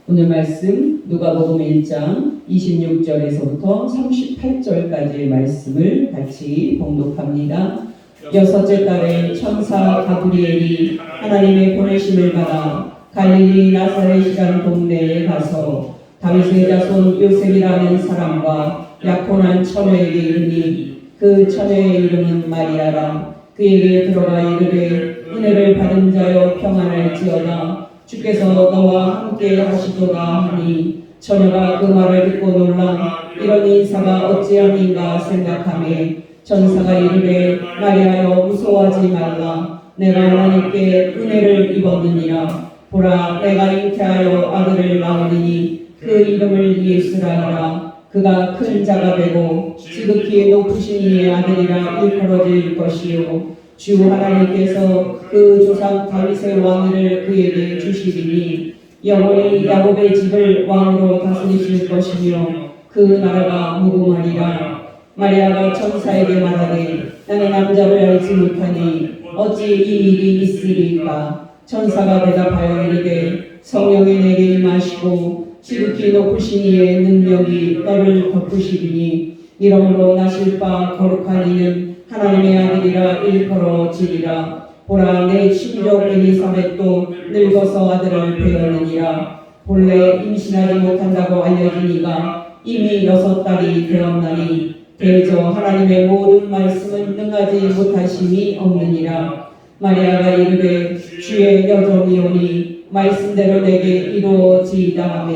오늘 말씀 누가복음 1장 26절에서부터 38절까지의 말씀을 같이 봉독합니다. 여섯째 달에 천사 가브리엘이 하나님의 보내심을 받아 갈릴리 나사렛이라는 동네에 가서 다윗의 자손 요셉이라는 사람과 약혼한 처녀에게 이르니 그 처녀의 이름은 마리아라. 그에게 들어가 이르되 은혜를 받은 자여 평안할지어다. 주께서 너와 함께 하시도다 하니 처녀가 그 말을 듣고 놀라 이런 인사가 어찌함인가 생각하매 천사가 이르되 마리아여 무서워하지 말라. 내가 하나님께 은혜를 입었느니라. 보라 내가 잉태하여 아들을 낳으리니 그 이름을 예수라 하라. 그가 큰 자가 되고 지극히 높으신 이의 아들이라 일컬어질 것이요 주 하나님께서 그 조상 다윗의 왕위를 그에게 주시리니 영원히 야곱의 집을 왕으로 다스리실 것이며 그 나라가 무궁하리라. 마리아가 천사에게 말하되 나는 남자를 알지 못하니 어찌 이 일이 있으리까. 천사가 대답하여 이르되 성령이 내게 임하시고 지극히 높으신 이의 능력이 너를 덮으시리니 이러므로 나실 바 거룩한 이는 하나님의 아들이라 일컬어지리라. 보라 내 친족 엘리사벳도 늙어서 아들을 배었느니라. 본래 임신하지 못한다고 알려진 이가 이미 6달이 되었나니 대저 하나님의 모든 말씀은 능하지 못하심이 없느니라. 마리아가 이르되 주의 여종이오니 말씀대로 내게 이루어지이다 하며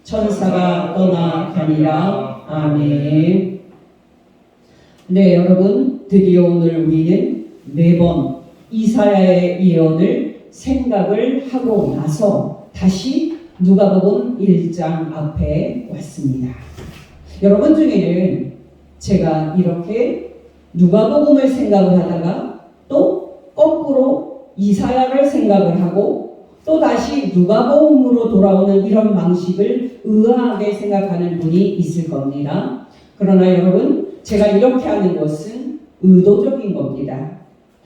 천사가 떠나가니라. 아멘. 네, 여러분, 드디어 오늘 우리는 매번 이사야의 예언을 생각을 하고 나서 다시 누가복음 1장 앞에 왔습니다. 여러분 중에는 제가 이렇게 누가복음을 생각을 하다가 또 거꾸로 이사야를 생각을 하고 또 다시 누가복음으로 돌아오는 이런 방식을 의아하게 생각하는 분이 있을 겁니다. 그러나 여러분, 제가 이렇게 하는 것은 의도적인 겁니다.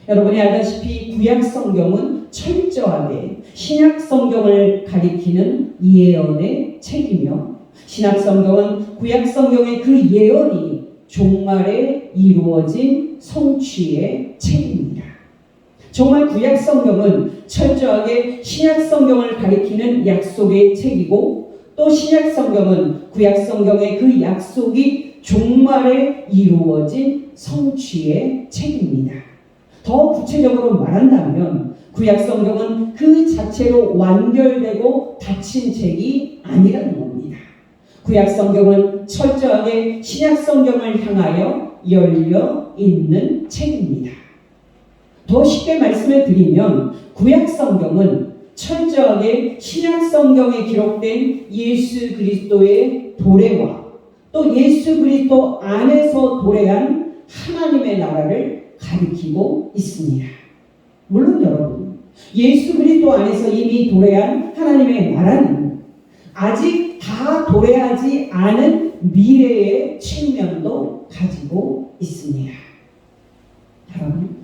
여러분이 알다시피 구약 성경은 철저하게 신약 성경을 가리키는 예언의 책이며 신약 성경은 구약 성경의 그 예언이 종말에 이루어진 성취의 책입니다. 정말 구약 성경은 철저하게 신약 성경을 가리키는 약속의 책이고 또 신약 성경은 구약 성경의 그 약속이 종말에 이루어진 성취의 책입니다. 더 구체적으로 말한다면 구약 성경은 그 자체로 완결되고 닫힌 책이 아니라는 겁니다. 구약 성경은 철저하게 신약 성경을 향하여 열려 있는 책입니다. 더 쉽게 말씀을 드리면 구약 성경은 철저하게 신약 성경에 기록된 예수 그리스도의 도래와 또 예수 그리스도 안에서 도래한 하나님의 나라를 가리키고 있습니다. 물론 여러분, 예수 그리스도 안에서 이미 도래한 하나님의 나라는 아직 다 도래하지 않은 미래의 측면도 가지고 있습니다. 여러분,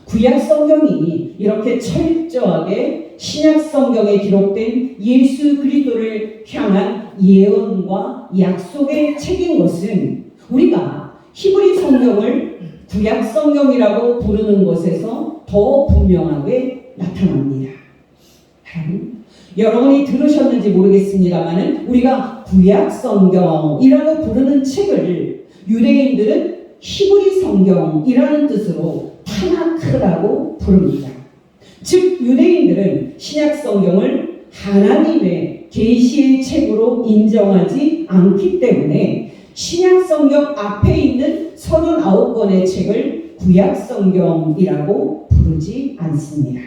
구약 성경이 이렇게 철저하게 신약 성경에 기록된 예수 그리스도를 향한 예언과 약속의 책인 것은 우리가 히브리 성경을 구약 성경이라고 부르는 것에서 더 분명하게 나타납니다. 여러분이 들으셨는지 모르겠습니다만 우리가 구약 성경이라고 부르는 책을 유대인들은 히브리 성경이라는 뜻으로 타나크라고 부릅니다. 즉 유대인들은 신약 성경을 하나님의 계시의 책으로 인정하지 않기 때문에 신약 성경 앞에 있는 39권의 책을 구약 성경이라고 부르지 않습니다.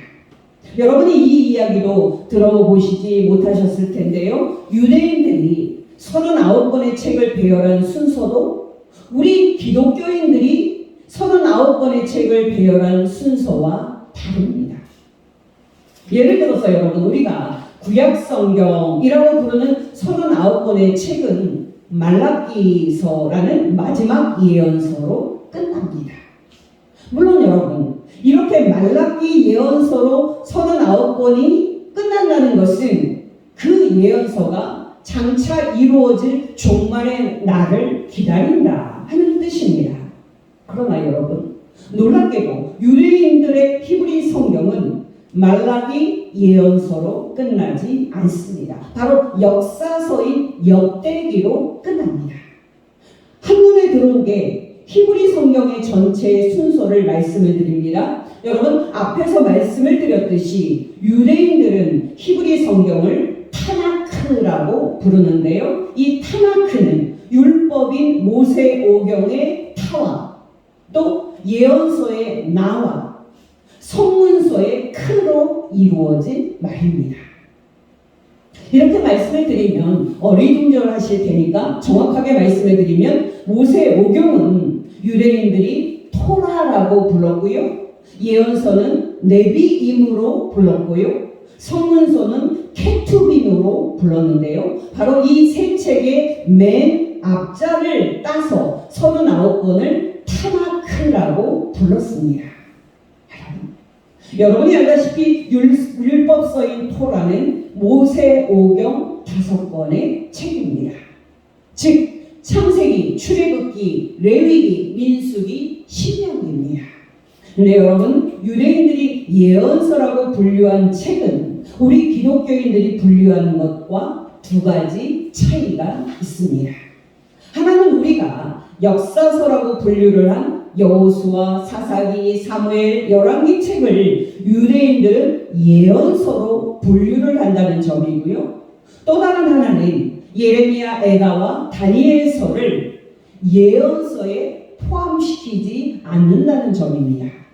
여러분이 이 이야기도 들어보시지 못하셨을 텐데요. 유대인들이 39권의 책을 배열한 순서도 우리 기독교인들이 39권의 책을 배열한 순서와 다릅니다. 예를 들어서 여러분, 우리가 구약 성경이라고 부르는 39권의 책은 말라기서라는 마지막 예언서로 끝납니다. 물론 여러분, 이렇게 말라기 예언서로 39권이 끝난다는 것은 그 그 예언서가 장차 이루어질 종말의 날을 기다린다 하는 뜻입니다. 그러나 여러분, 놀랍게도 유대인들의 히브리 성경은 말라기 예언서로 끝나지 않습니다. 바로 역사서인 역대기로 끝납니다. 한눈에 들어오게 히브리 성경의 전체의 순서를 말씀을 드립니다. 여러분, 앞에서 말씀을 드렸듯이 유대인들은 히브리 성경을 타나크라고 부르는데요. 이 타나크는 율법인 모세오경의 타와 또 예언서의 나와 성문서의 크로 이루어진 말입니다. 이렇게 말씀을 드리면 어리둥절하실 테니까 정확하게 말씀을 드리면 모세오경은 유대인들이 토라라고 불렀고요. 예언서는 네비임으로 불렀고요. 성문서는 케투빔으로 불렀는데요. 바로 이 세 책의 맨 앞자를 따서 39권을 타나크라고 불렀습니다. 여러분이 알다시피 율법서인 토라는 모세오경 5권의 책입니다. 즉 창세기, 출애굽기, 레위기, 민수기, 신명기입니다. 근데 여러분, 유대인들이 예언서라고 분류한 책은 우리 기독교인들이 분류하는 것과 두 가지 차이가 있습니다. 하나는 우리가 역사서라고 분류를 한 여호수아, 사사기, 사무엘, 열왕기 책을 유대인들은 예언서로 분류를 한다는 점이고요. 또 다른 하나는 예레미야, 에가와 다니엘서를 예언서에 포함시키지 않는다는 점입니다.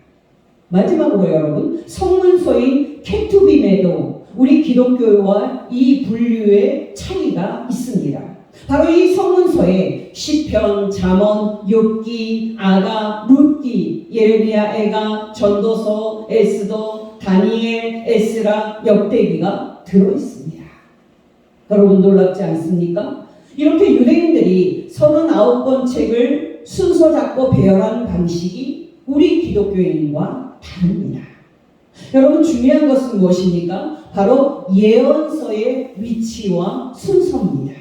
마지막으로 여러분, 성문서인 케투빔에도 우리 기독교와 이 분류의 차이가 있습니다. 바로 이 성문서에 시편, 잠언, 욥기, 아가, 룻기, 예레미야, 에가, 전도서, 에스더, 다니엘, 에스라, 역대기가 들어있습니다. 여러분 놀랍지 않습니까? 이렇게 유대인들이 39권 책을 순서 잡고 배열한 방식이 우리 기독교인과 다릅니다. 여러분, 중요한 것은 무엇입니까? 바로 예언서의 위치와 순서입니다.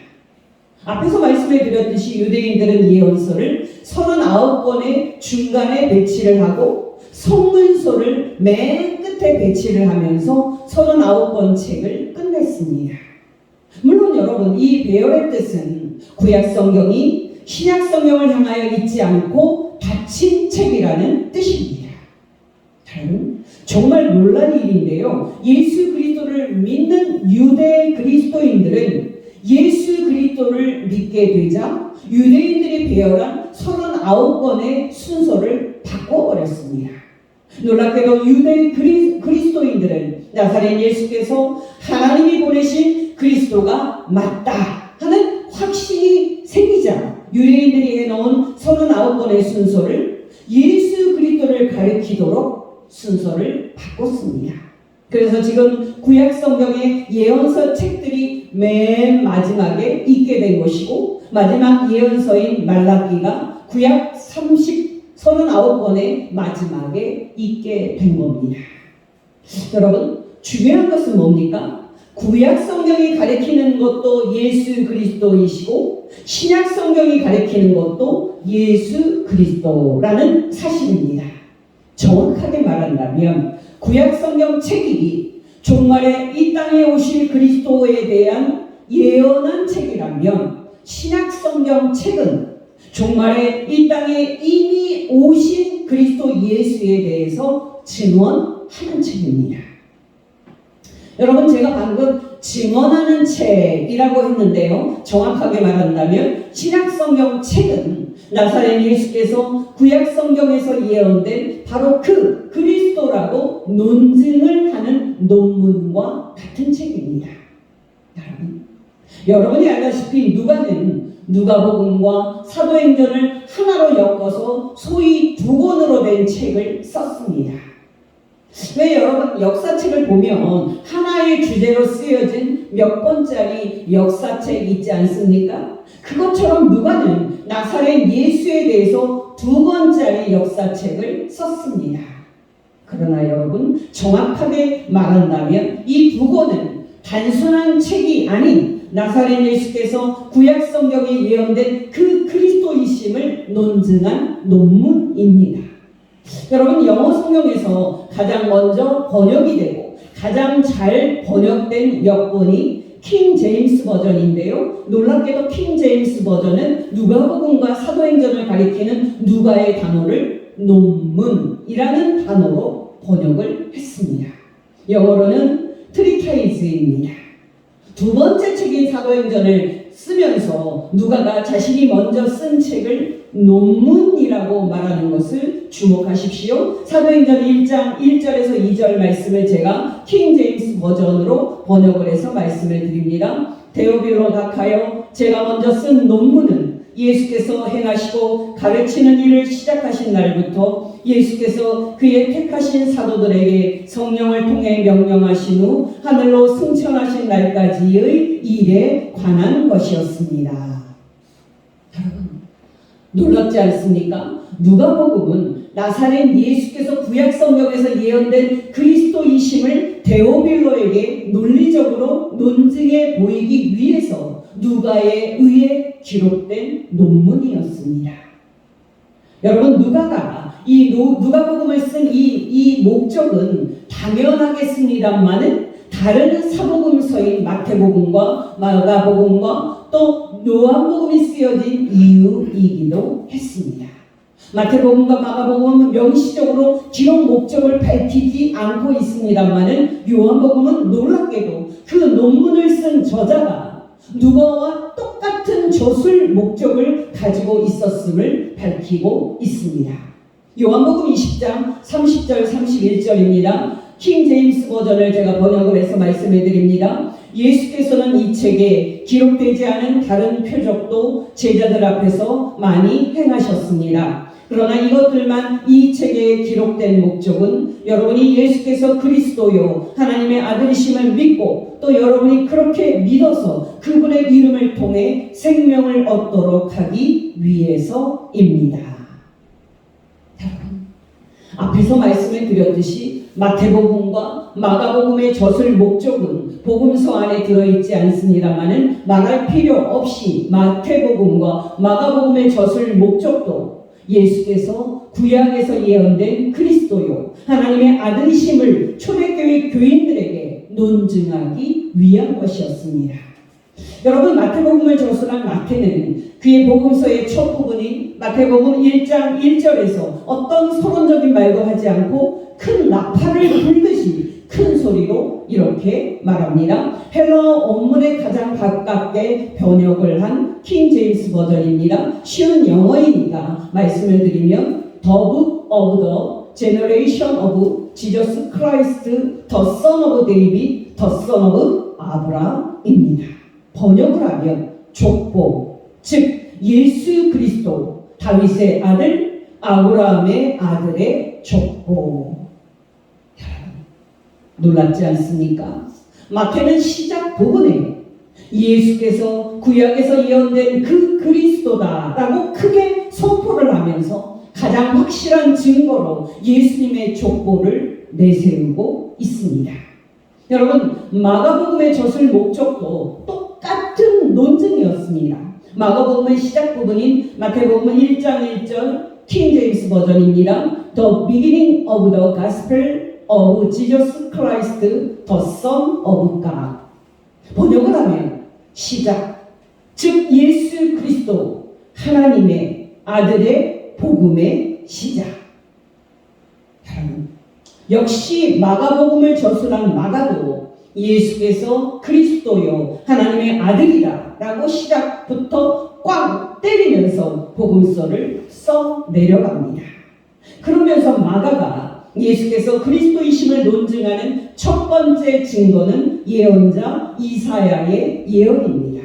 앞에서 말씀해 드렸듯이 유대인들은 예언서를 39권의 중간에 배치를 하고 성문서를 맨 끝에 배치를 하면서 39권 책을 끝냈습니다. 물론 여러분, 이 배열의 뜻은 구약성경이 신약성경을 향하여 있지 않고 닫힌 책이라는 뜻입니다. 정말 놀란 일인데요. 예수 그리스도를 믿는 유대 그리스도인들은 예수 그리스도를 믿게 되자 유대인들이 배열한 39권의 순서를 바꿔버렸습니다. 놀랍게도 유대 그리스도인들은 나사렛 예수께서 하나님이 보내신 그리스도가 맞다 하는 확신이 생기자 유대인들이 해놓은 39권의 순서를 예수 그리스도를 가리키도록 순서를 바꿨습니다. 그래서 지금 구약 성경의 예언서 책들이 맨 마지막에 있게 된 것이고, 마지막 예언서인 말라기가 구약 39권의 마지막에 있게 된 겁니다. 여러분, 중요한 것은 뭡니까? 구약 성경이 가리키는 것도 예수 그리스도이시고 신약 성경이 가리키는 것도 예수 그리스도라는 사실입니다. 정확하게 말한다면 구약 성경 책이 종말에 이 땅에 오실 그리스도에 대한 예언한 책이라면 신약 성경 책은 종말에 이 땅에 이미 오신 그리스도 예수에 대해서 증언하는 책입니다. 여러분, 제가 방금 증언하는 책이라고 했는데요. 정확하게 말한다면 신약 성경 책은 나사렛 예수께서 구약 성경에서 예언된 바로 그 그리스도라고 논증을 하는 논문과 같은 책입니다. 여러분이 알다시피 누가는 누가복음과 사도행전을 하나로 엮어서 소위 두 권으로 된 책을 썼습니다. 왜 여러분 역사책을 보면 하나의 주제로 쓰여진 몇 권짜리 역사책 있지 않습니까? 그것처럼 누가는 나사렛 예수에 대해서 2권짜리 역사책을 썼습니다. 그러나 여러분, 정확하게 말한다면 이 2권은 단순한 책이 아닌 나사렛 예수께서 구약 성경에 예언된 그 그리스도이심을 논증한 논문입니다. 여러분, 영어 성경에서 가장 먼저 번역이 되고 가장 잘 번역된 역본이 킹 제임스 버전인데요. 놀랍게도 킹 제임스 버전은 누가복음과 사도행전을 가리키는 누가의 단어를 논문이라는 단어로 번역을 했습니다. 영어로는 트리타이즈입니다. 두 번째 책인 사도행전을 쓰면서 누가가 자신이 먼저 쓴 책을 논문이라고 말하는 것을 주목하십시오. 사도행전 1장 1절에서 2절 말씀을 제가 킹 제임스 버전으로 번역을 해서 말씀을 드립니다. 데오빌로 각하여, 제가 먼저 쓴 논문은 예수께서 행하시고 가르치는 일을 시작하신 날부터 예수께서 그의 택하신 사도들에게 성령을 통해 명령하신 후 하늘로 승천하신 날까지의 일에 관한 것이었습니다. 여러분, 놀랍지 않습니까? 누가복음은 나사렛 예수께서 구약 성경에서 예언된 그리스도이심을 데오빌로에게 논리적으로 논증해 보이기 위해서 누가에 의해 기록된 논문이었습니다. 여러분, 누가가 이 누가복음을 쓴 이 목적은 당연하겠습니다만은 다른 사복음서인 마태복음과 마가복음과 또 요한복음이 쓰여진 이유이기도 했습니다. 마태복음과 마가복음은 명시적으로 기록 목적을 밝히지 않고 있습니다만은 요한복음은 놀랍게도 그 논문을 쓴 저자가 누가와 똑같은 저술 목적을 가지고 있었음을 밝히고 있습니다. 요한복음 20장 30절 31절입니다. 킹 제임스 버전을 제가 번역을 해서 말씀해 드립니다. 예수께서는 이 책에 기록되지 않은 다른 표적도 제자들 앞에서 많이 행하셨습니다. 그러나 이것들만 이 책에 기록된 목적은 여러분이 예수께서 그리스도요 하나님의 아들이심을 믿고 또 여러분이 그렇게 믿어서 그분의 이름을 통해 생명을 얻도록 하기 위해서입니다. 여러분, 앞에서 말씀을 드렸듯이 마태복음과 마가복음의 저술 목적은 복음서 안에 들어있지 않습니다만은 말할 필요 없이 마태복음과 마가복음의 저술 목적도 예수께서 구약에서 예언된 그리스도요 하나님의 아들이심을 초대교회 교인들에게 논증하기 위한 것이었습니다. 여러분, 마태복음을 저술한 마태는 그의 복음서의 첫 부분인 마태복음 1장 1절에서 어떤 서론적인 말도 하지 않고 큰 나팔을 불듯이 큰 소리로 이렇게 말합니다. 헬라어 원문에 가장 가깝게 번역을 한 킹 제임스 버전입니다. 쉬운 영어이니까 말씀을 드리면 The Book of the Generation of Jesus Christ, the Son of David, the Son of Abraham입니다. 번역을 하면 족보, 즉 예수 그리스도 다윗의 아들 아브라함의 아들의 족보. 놀랍지 않습니까? 마태는 시작 부분에 예수께서 구약에서 예언된 그 그리스도다라고 크게 선포를 하면서 가장 확실한 증거로 예수님의 족보를 내세우고 있습니다. 여러분, 마가복음의 저술 목적도 똑같은 논증이었습니다. 마가복음의 시작 부분인 마태복음 1장 1절 킹 제임스 버전입니다. The beginning of the gospel of Jesus Christ, the Son of God. 번역을 하면 시작, 즉 예수 그리스도 하나님의 아들의 복음의 시작. 역시 마가복음을 저술한 마가도 예수께서 그리스도요 하나님의 아들이다 라고 시작부터 꽉 때리면서 복음서를 써 내려갑니다. 그러면서 마가가 예수께서 그리스도이심을 논증하는 첫 번째 증거는 예언자 이사야의 예언입니다.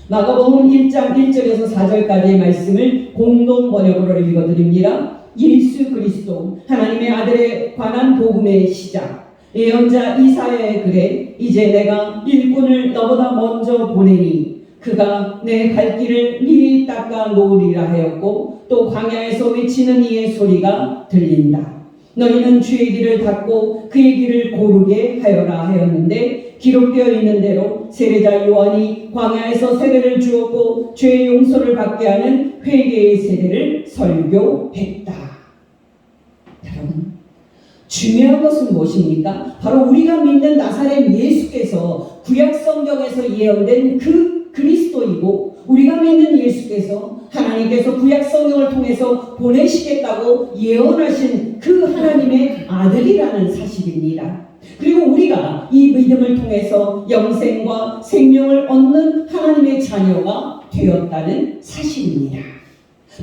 마가복음 1장 1절에서 4절까지의 말씀을 공동 번역으로 읽어드립니다. 예수 그리스도 하나님의 아들에 관한 복음의 시작. 예언자 이사야의 글에 이제 내가 일꾼을 너보다 먼저 보내니 그가 내 갈 길을 미리 닦아 놓으리라 하였고 또 광야에서 외치는 이의 소리가 들린다. 너희는 주의 길을 닫고 그의 길을 고르게 하여라 하였는데 기록되어 있는 대로 세례자 요한이 광야에서 세례를 주었고 죄의 용서를 받게 하는 회개의 세례를 설교했다. 여러분, 중요한 것은 무엇입니까? 바로 우리가 믿는 나사렛 예수께서 구약 성경에서 예언된 그 그리스도이고, 우리가 믿는 예수께서 하나님께서 구약 성경을 통해서 보내시겠다고 예언하신 그 하나님의 아들이라는 사실입니다. 그리고 우리가 이 믿음을 통해서 영생과 생명을 얻는 하나님의 자녀가 되었다는 사실입니다.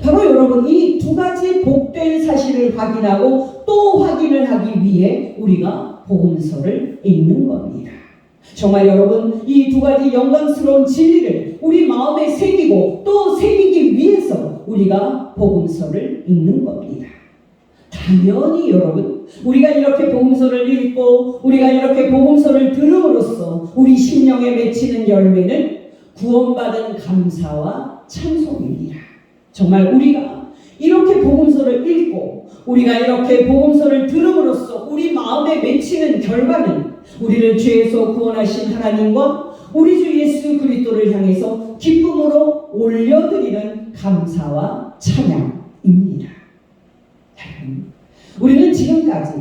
바로 여러분, 이 두 가지 복된 사실을 확인하고 또 확인을 하기 위해 우리가 복음서를 읽는 겁니다. 정말 여러분, 이 두 가지 영광스러운 진리를 우리 마음에 새기고 또 새기기 위해서 우리가 복음서를 읽는 겁니다. 당연히 여러분, 우리가 이렇게 복음서를 읽고 우리가 이렇게 복음서를 들음으로써 우리 심령에 맺히는 열매는 구원받은 감사와 찬송입니다. 정말 우리가 이렇게 복음서를 읽고 우리가 이렇게 복음서를 들음으로써 우리 마음에 맺히는 결과는 우리를 죄에서 구원하신 하나님과 우리 주 예수 그리스도를 향해서 기쁨으로 올려드리는 감사와 찬양입니다. 우리는 지금까지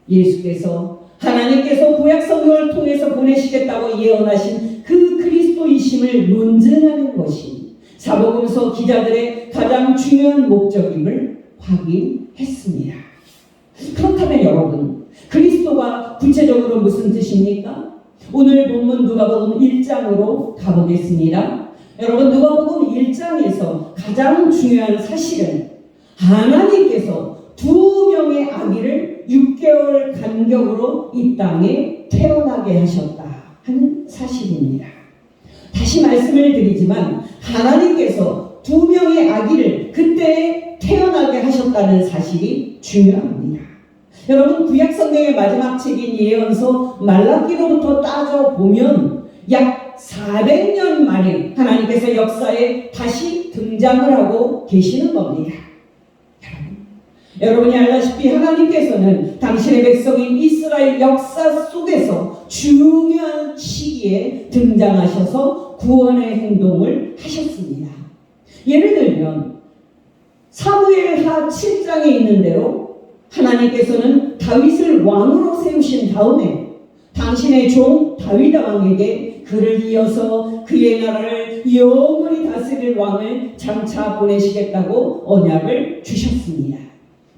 예수께서 하나님께서 구약 성경을 통해서 보내시겠다고 예언하신 그 그리스도이심을 논증하는 것이 사복음서 기자들의 가장 중요한 목적임을 확인했습니다. 그렇다면 여러분, 그리스도가 구체적으로 무슨 뜻입니까? 오늘 본문 누가복음 1장으로 가보겠습니다. 여러분, 누가복음 1장에서 가장 중요한 사실은 하나님께서 2명의 아기를 6개월 간격으로 이 땅에 태어나게 하셨다 하는 사실입니다. 다시 말씀을 드리지만 하나님께서 2명의 아기를 그때 태어나게 하셨다는 사실이 중요합니다. 여러분, 구약 성경의 마지막 책인 예언서 말라기로부터 따져보면 약 400년 만에 하나님께서 역사에 다시 등장을 하고 계시는 겁니다. 여러분이 알다시피 하나님께서는 당신의 백성인 이스라엘 역사 속에서 중요한 시기에 등장하셔서 구원의 행동을 하셨습니다. 예를 들면 사무엘하 7장에 있는 대로 하나님께서는 다윗을 왕으로 세우신 다음에 당신의 종 다윗 왕에게 그를 이어서 그의 나라를 영원히 다스릴 왕을 장차 보내시겠다고 언약을 주셨습니다.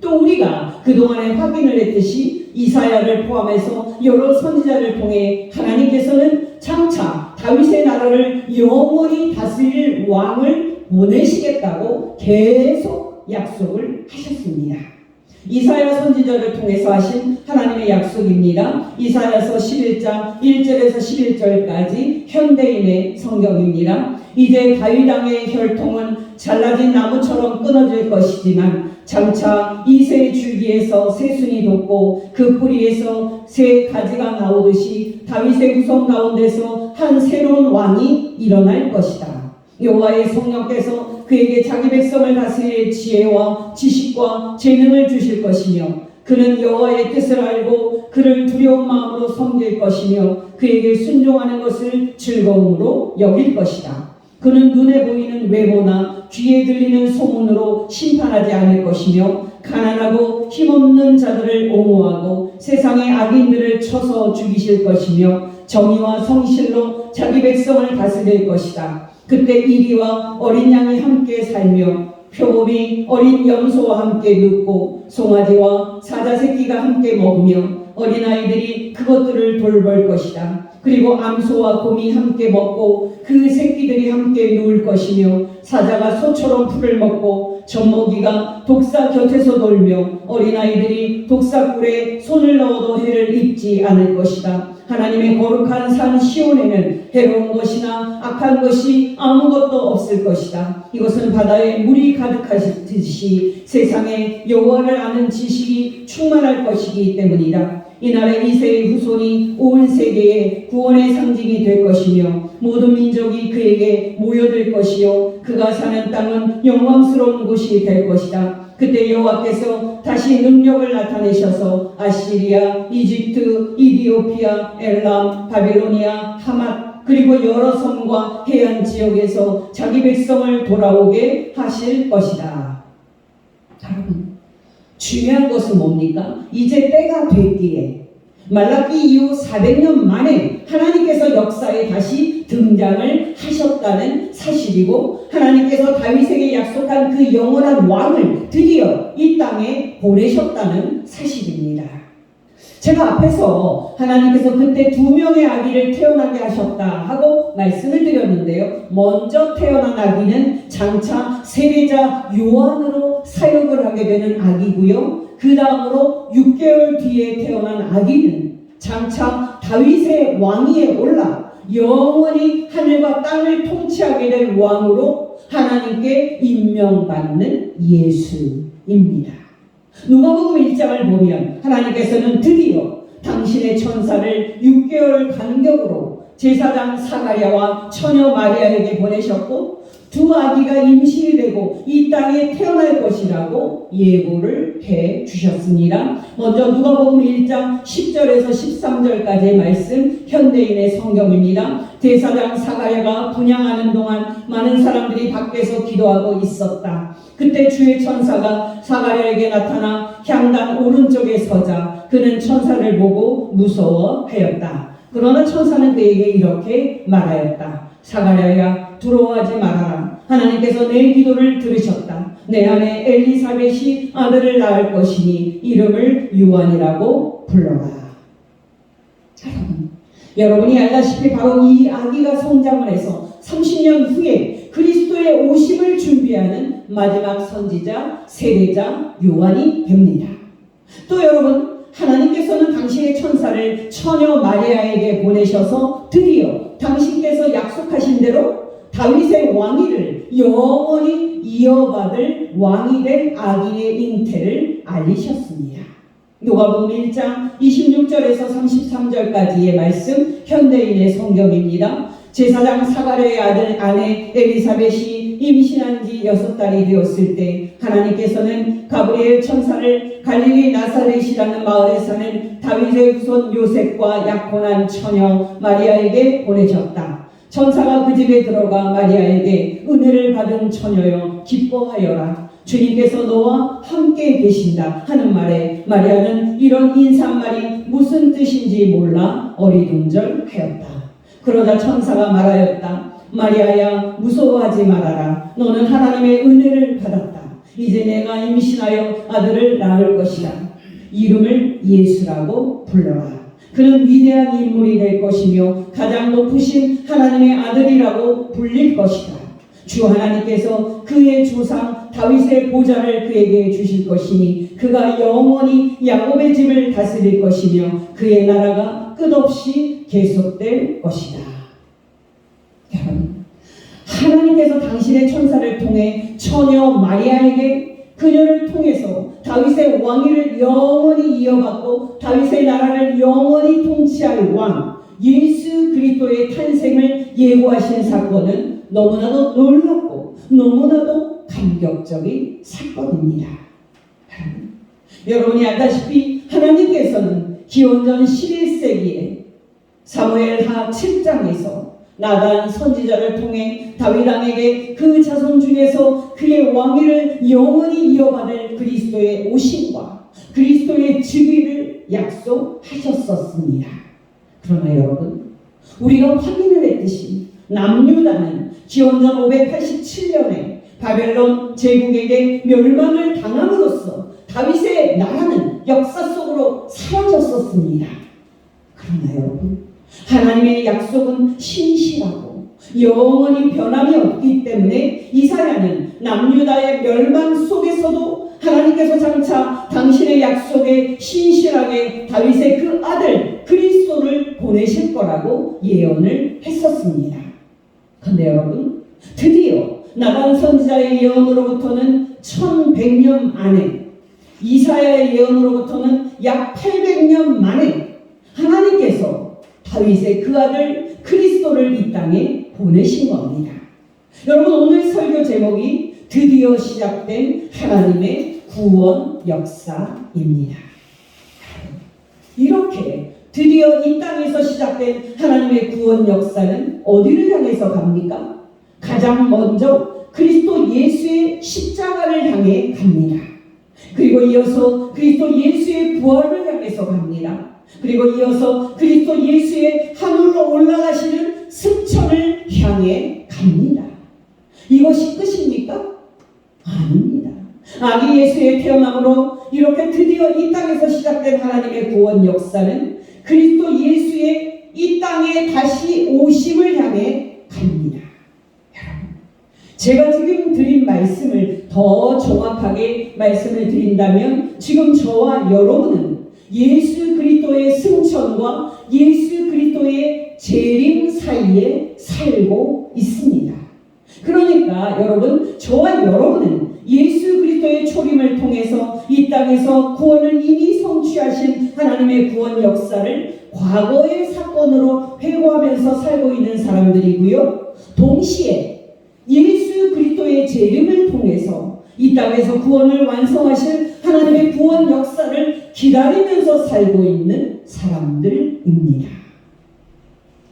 또 우리가 그동안에 확인을 했듯이 이사야를 포함해서 여러 선지자를 통해 하나님께서는 장차 다윗의 나라를 영원히 다스릴 왕을 보내시겠다고 계속 약속을 하셨습니다. 이사야 선지자를 통해서 하신 하나님의 약속입니다. 이사야서 11장 1절에서 11절까지 현대인의 성경입니다. 이제 다윗 왕의 혈통은 잘라진 나무처럼 끊어질 것이지만 장차 이새의 줄기에서 새순이 돋고 그 뿌리에서 새 가지가 나오듯이 다윗의 후손 가운데서 한 새로운 왕이 일어날 것이다. 여호와의 성령께서 그에게 자기 백성을 다스릴 지혜와 지식과 재능을 주실 것이며 그는 여호와의 뜻을 알고 그를 두려운 마음으로 섬길 것이며 그에게 순종하는 것을 즐거움으로 여길 것이다. 그는 눈에 보이는 외모나 귀에 들리는 소문으로 심판하지 않을 것이며 가난하고 힘없는 자들을 옹호하고 세상의 악인들을 쳐서 죽이실 것이며 정의와 성실로 자기 백성을 다스릴 것이다. 그때 이리와 어린 양이 함께 살며 표범이 어린 염소와 함께 눕고 송아지와 사자 새끼가 함께 먹으며 어린아이들이 그것들을 돌볼 것이다. 그리고 암소와 곰이 함께 먹고 그 새끼들이 함께 누울 것이며 사자가 소처럼 풀을 먹고 젖먹이가 독사 곁에서 놀며 어린아이들이 독사꿀에 손을 넣어도 해를 입지 않을 것이다. 하나님의 거룩한 산 시온에는 해로운 것이나 악한 것이 아무것도 없을 것이다. 이것은 바다에 물이 가득하듯이 세상에 여호와를 아는 지식이 충만할 것이기 때문이다. 이날에 이새의 후손이 온 세계에 구원의 상징이 될 것이며 모든 민족이 그에게 모여들 것이요 그가 사는 땅은 영광스러운 곳이 될 것이다. 그때 여호와께서 다시 능력을 나타내셔서 아시리아, 이집트, 이디오피아, 엘람, 바빌로니아, 하맛 그리고 여러 섬과 해안 지역에서 자기 백성을 돌아오게 하실 것이다. 여러분, 중요한 것은 뭡니까? 이제 때가 됐기에 말라기 이후 400년 만에 하나님께서 역사에 다시 등장을 하셨다는 사실이고, 하나님께서 다윗에게 약속한 그 영원한 왕을 드디어 이 땅에 보내셨다는 사실입니다. 제가 앞에서 하나님께서 그때 2명의 아기를 태어나게 하셨다 하고 말씀을 드렸는데요. 먼저 태어난 아기는 장차 세례자 요한으로 사역을 하게 되는 아기고요. 그 다음으로 6개월 뒤에 태어난 아기는 장차 다윗의 왕위에 올라 영원히 하늘과 땅을 통치하게 될 왕으로 하나님께 임명받는 예수입니다. 누가복음 1장을 보면 하나님께서는 드디어 당신의 천사를 6개월 간격으로 제사장 사가랴와 처녀 마리아에게 보내셨고, 두 아기가 임신이 되고 이 땅에 태어날 것이라고 예고를 해 주셨습니다. 먼저 누가복음 1장 10절에서 13절까지의 말씀, 현대인의 성경입니다. 제사장 사가랴가 분향하는 동안 많은 사람들이 밖에서 기도하고 있었다. 그때 주의 천사가 사가랴에게 나타나 향단 오른쪽에 서자 그는 천사를 보고 무서워하였다. 그러나 천사는 그에게 이렇게 말하였다. 사가랴야, 두려워하지 말아라. 하나님께서 내 기도를 들으셨다. 내 아내 엘리사벳이 아들을 낳을 것이니 이름을 요한이라고 불러라. 여러분이 알다시피 바로 이 아기가 성장을 해서 30년 후에 그리스도의 오심을 준비하는 마지막 선지자, 세례자 요한이 됩니다. 또 여러분, 하나님께서는 당신의 천사를 처녀 마리아에게 보내셔서 드디어 당신께서 약속하신 대로 다윗의 왕위를 영원히 이어받을 왕이 될 아기의 잉태를 알리셨습니다. 누가복음 1장 26절에서 33절까지의 말씀, 현대인의 성경입니다. 제사장 사가랴의 아내 엘리사벳이 임신한 지 6달이 되었을 때 하나님께서는 가브리엘 천사를 갈릴리 나사렛이라는 마을에 사는 다윗의 후손 요셉과 약혼한 처녀 마리아에게 보내셨다. 천사가 그 집에 들어가 마리아에게 은혜를 받은 처녀여 기뻐하여라. 주님께서 너와 함께 계신다 하는 말에 마리아는 이런 인사말이 무슨 뜻인지 몰라 어리둥절하였다. 그러자 천사가 말하였다. 마리아야, 무서워하지 말아라. 너는 하나님의 은혜를 받았다. 이제 내가 임신하여 아들을 낳을 것이다. 이름을 예수라고 불러라. 그는 위대한 인물이 될 것이며 가장 높으신 하나님의 아들이라고 불릴 것이다. 주 하나님께서 그의 조상 다윗의 보좌를 그에게 주실 것이니 그가 영원히 야곱의 집을 다스릴 것이며 그의 나라가 끝없이 계속될 것이다. 여러분, 하나님께서 당신의 천사를 통해 처녀 마리아에게 그녀를 통해서 다윗의 왕위를 영원히 이어받고 다윗의 나라를 영원히 통치할 왕 예수 그리스도의 탄생을 예고하신 사건은 너무나도 놀랍고 너무나도 감격적인 사건입니다. 여러분이 알다시피 하나님께서는 기원전 11세기에 사무엘하 7장에서 나단 선지자를 통해 다윗 왕에게 그 자손 중에서 그의 왕위를 영원히 이어받을 그리스도의 오심과 그리스도의 즉위를 약속하셨었습니다. 그러나 여러분, 우리가 확인을 했듯이 남유다는 기원전 587년에 바벨론 제국에게 멸망을 당함으로써 다윗의 나라는 역사 속으로 사라졌었습니다. 그러나 여러분, 하나님의 약속은 신실하고 영원히 변함이 없기 때문에 이사야는 남유다의 멸망 속에서도 하나님께서 장차 당신의 약속에 신실하게 다윗의 그 아들 그리스도를 보내실 거라고 예언을 했었습니다. 그런데 여러분, 드디어 나단 선지자의 예언으로부터는 1100년 만에, 이사야의 예언으로부터는 약 800년 만에 하나님께서 다윗의 그 아들 그리스도를 이 땅에 보내신 겁니다. 여러분, 오늘 설교 제목이 드디어 시작된 하나님의 구원 역사입니다. 이렇게 드디어 이 땅에서 시작된 하나님의 구원 역사는 어디를 향해서 갑니까? 가장 먼저 그리스도 예수의 십자가를 향해 갑니다. 그리고 이어서 그리스도 예수의 부활을 향해서 갑니다. 그리고 이어서 그리스도 예수의 하늘로 올라가시는 승천을 향해 갑니다. 이것이 끝입니까? 아닙니다. 아기 예수의 태어남으로 이렇게 드디어 이 땅에서 시작된 하나님의 구원 역사는 그리스도 예수의 이 땅에 다시 오심을 향해 갑니다. 여러분, 제가 지금 드린 말씀을 더 정확하게 말씀을 드린다면 지금 저와 여러분은 예수 그리스도의 승천과 예수 그리스도의 재림 사이에 살고 있습니다. 그러니까 여러분, 저와 여러분은 예수 그리스도의 초림을 통해서 이 땅에서 구원을 이미 성취하신 하나님의 구원 역사를 과거의 사건으로 회고하면서 살고 있는 사람들이고요. 동시에 예수 그리스도의 재림을 통해서 이 땅에서 구원을 완성하실 하나님의 구원 역사를 기다리면서 살고 있는 사람들입니다.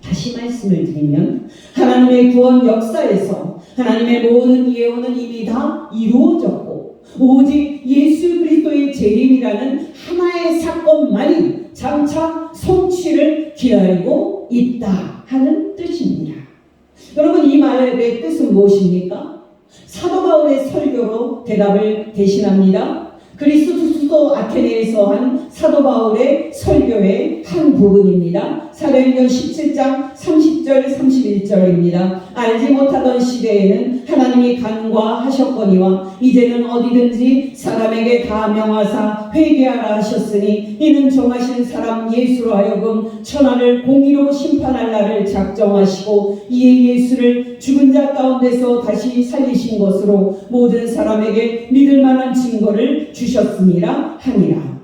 다시 말씀을 드리면 하나님의 구원 역사에서 하나님의 모든 예언은 이미 다 이루어졌고 오직 예수 그리스도의 재림이라는 하나의 사건만이 장차 성취를 기다리고 있다 하는 뜻입니다. 여러분, 이 말의 뜻은 무엇입니까? 사도 바울의 설교로 대답을 대신합니다. 그리스도 수도 아테네에서 한 사도 바울의 설교의 한 부분입니다. 사도행전 17장 30절 31절입니다. 알지 못하던 시대에는 하나님이 간과하셨거니와 이제는 어디든지 사람에게 다 명하사 회개하라 하셨으니 이는 정하신 사람 예수로 하여금 천하를 공의로 심판할 날을 작정하시고 이에 예수를 죽은 자 가운데서 다시 살리신 것으로 모든 사람에게 믿을 만한 증거를 주셨습니다 하니라.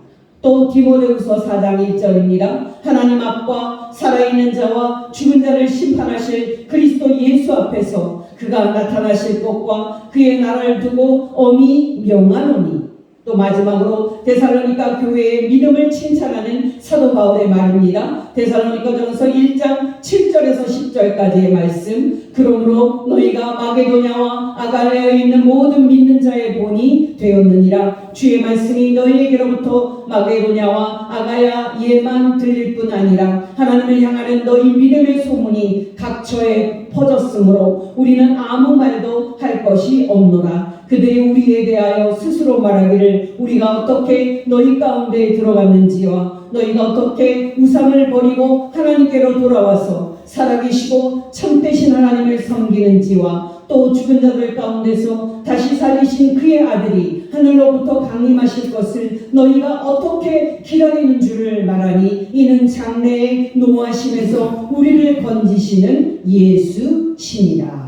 또 디모데후서 4장 1절입니다. 하나님 앞과 살아있는 자와 죽은 자를 심판하실 그리스도 예수 앞에서 그가 나타나실 것과 그의 나라를 두고 엄히 명하노니. 또 마지막으로 데살로니가 교회의 믿음을 칭찬하는 사도 바울의 말입니다. 데살로니가전서 1장 7절에서 10절까지의 말씀. 그러므로 너희가 마게도냐와 아갈레아에 있는 모든 믿는 자의 본이 되었느니라. 주의 말씀이 너희에게로부터 마게도냐와 아가야에만 들릴 뿐 아니라 하나님을 향하는 너희 믿음의 소문이 각처에 퍼졌으므로 우리는 아무 말도 할 것이 없노라. 그들이 우리에 대하여 스스로 말하기를 우리가 어떻게 너희 가운데 들어갔는지와 너희가 어떻게 우상을 버리고 하나님께로 돌아와서 살아계시고 참되신 하나님을 섬기는지와 또 죽은 자들 가운데서 다시 살리신 그의 아들이 하늘로부터 강림하실 것을 너희가 어떻게 기다리는 줄을 말하니 이는 장래의 노하심에서 우리를 건지시는 예수시니라.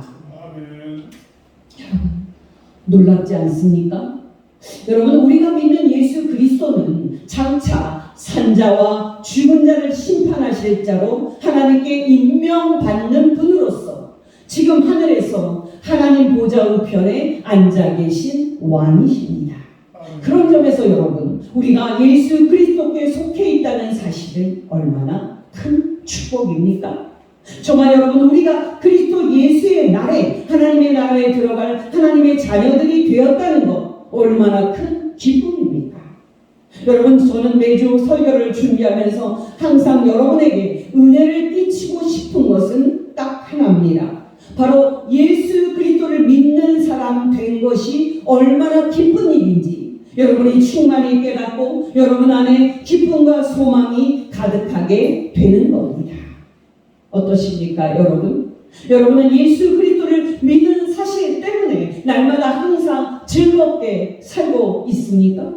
놀랍지 않습니까? 여러분, 우리가 믿는 예수 그리스도는 장차 산자와 죽은 자를 심판하실 자로 하나님께 임명받는 분으로서 지금 하늘에서 하나님 보좌 우편에 앉아 계신 왕이십니다. 그런 점에서 여러분, 우리가 예수 그리스도께 속해 있다는 사실은 얼마나 큰 축복입니까? 정말 여러분, 우리가 그리스도 예수의 나라에, 하나님의 나라에 들어갈 하나님의 자녀들이 되었다는 것 얼마나 큰 기쁨입니까? 여러분, 저는 매주 설교를 준비하면서 항상 여러분에게 은혜를 끼치고 싶은 것은 딱 하나입니다. 바로 예수 그리스도를 믿는 사람 된 것이 얼마나 기쁜 일인지 여러분이 충만히 깨닫고 여러분 안에 기쁨과 소망이 가득하게 되는 겁니다. 어떠십니까, 여러분? 여러분은 예수 그리스도를 믿는 사실 때문에 날마다 항상 즐겁게 살고 있습니까?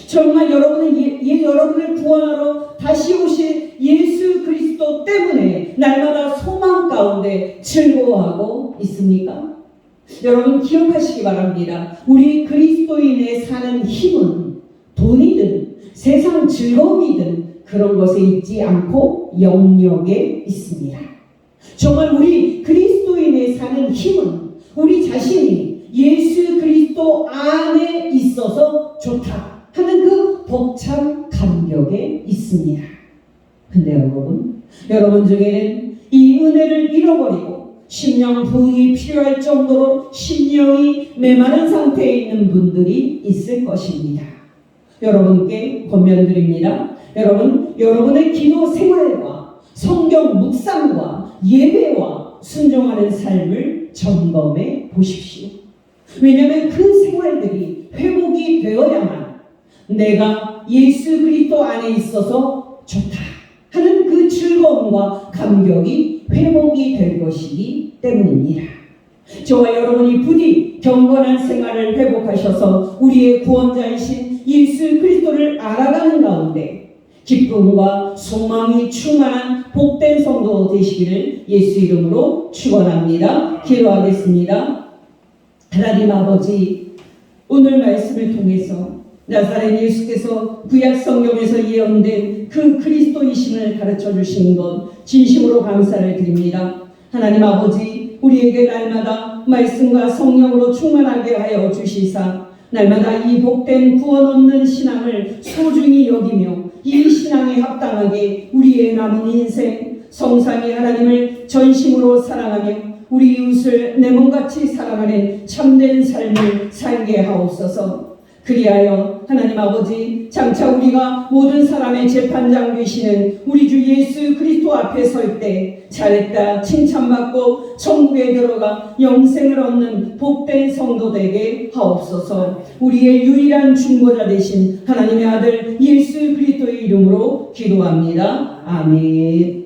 정말 여러분은 여러분을 구원하러 다시 오실 예수 그리스도 때문에 날마다 소망 가운데 즐거워하고 있습니까? 여러분, 기억하시기 바랍니다. 우리 그리스도인의 사는 힘은 돈이든 세상 즐거움이든 그런 것에 있지 않고 영역에 있습니다. 정말 우리 그리스도인의 사는 힘은 우리 자신이 예수 그리스도 안에 있어서 여러분 중에는 이 은혜를 잃어버리고 심령 부흥이 필요할 정도로 심령이 메마른 상태에 있는 분들이 있을 것입니다. 여러분께 권면드립니다. 여러분의 기도 생활과 성경 묵상과 예배와 순종하는 삶을 점검해 보십시오. 왜냐하면 그 생활들이 회복이 되어야만 내가 예수 그리스도 안에 있어서 좋다 하는 그 즐거움과 감격이 회복이 될 것이기 때문입니다. 저와 여러분이 부디 경건한 생활을 회복하셔서 우리의 구원자이신 예수 그리스도를 알아가는 가운데 기쁨과 소망이 충만한 복된 성도 되시기를 예수 이름으로 축원합니다. 기도하겠습니다. 하나님 아버지, 오늘 말씀을 통해서 나사렛 예수께서 구약 성경에서 예언된 그 그리스도이심을 가르쳐 주신 것 진심으로 감사를 드립니다. 하나님 아버지, 우리에게 날마다 말씀과 성령으로 충만하게 하여 주시사 날마다 이 복된 구원 얻는 신앙을 소중히 여기며 이 신앙에 합당하게 우리의 남은 인생 성삼위 하나님을 전심으로 사랑하며 우리 이웃을 내 몸같이 사랑하는 참된 삶을 살게 하옵소서. 그리하여 하나님 아버지, 장차 우리가 모든 사람의 재판장 되시는 우리 주 예수 그리스도 앞에 설 때 잘했다 칭찬받고 천국에 들어가 영생을 얻는 복된 성도 되게 하옵소서. 우리의 유일한 중보자 되신 하나님의 아들 예수 그리스도의 이름으로 기도합니다. 아멘.